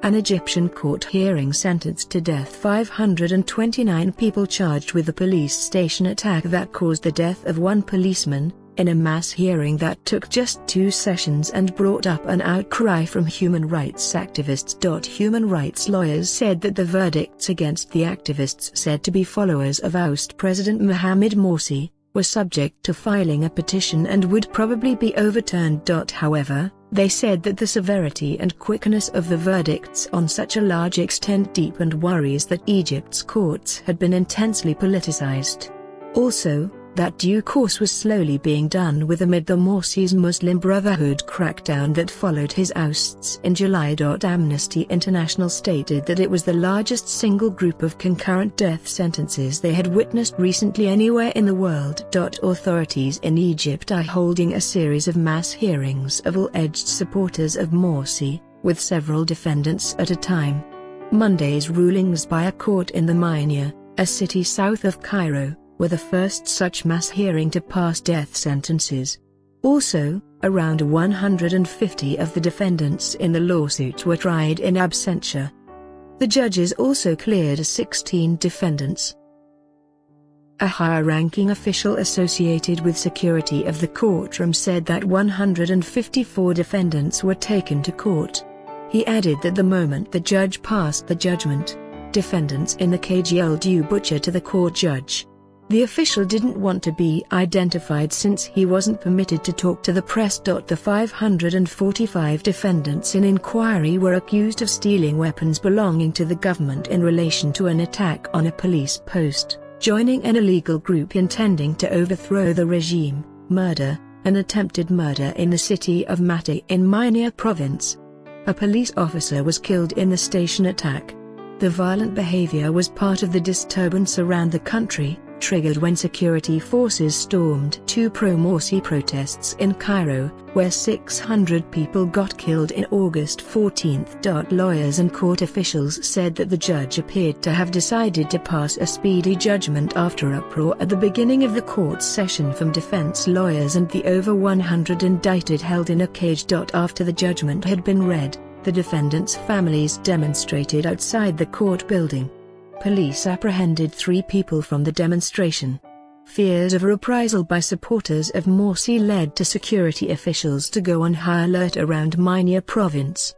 An Egyptian court hearing sentenced to death 529 people charged with the police station attack that caused the death of one policeman, in a mass hearing that took just 2 sessions and brought up an outcry from human rights activists. Human rights lawyers said that the verdicts against the activists said to be followers of oust President Mohamed Morsi were subject to filing a petition and would probably be overturned. However, they said that the severity and quickness of the verdicts on such a large extent deepened worries that Egypt's courts had been intensely politicized. Also, that due course was slowly being done with amid the Morsi's Muslim Brotherhood crackdown that followed his ousts in July. Amnesty International stated that it was the largest single group of concurrent death sentences they had witnessed recently anywhere in the world. Authorities in Egypt are holding a series of mass hearings of alleged supporters of Morsi, with several defendants at a time. Monday's rulings by a court in the Minya, a city south of Cairo, were the first such mass hearing to pass death sentences. Also, around 150 of the defendants in the lawsuit were tried in absentia. The judges also cleared 16 defendants. A higher-ranking official associated with security of the courtroom said that 154 defendants were taken to court. He added that the moment the judge passed the judgment, defendants in the cage yelled "You butcher" to the court judge. The official didn't want to be identified since he wasn't permitted to talk to the press. The 545 defendants in inquiry were accused of stealing weapons belonging to the government in relation to an attack on a police post, joining an illegal group intending to overthrow the regime, murder, and attempted murder in the city of Mati in Minya province. A police officer was killed in the station attack. The violent behavior was part of the disturbance around the country, triggered when security forces stormed 2 pro-Morsi protests in Cairo, where 600 people got killed in August 14. Lawyers and court officials said that the judge appeared to have decided to pass a speedy judgment after uproar at the beginning of the court session from defense lawyers and the over 100 indicted held in a cage. After the judgment had been read, the defendants' families demonstrated outside the court building. Police apprehended 3 people from the demonstration. Fears of reprisal by supporters of Morsi led to security officials to go on high alert around Minya province.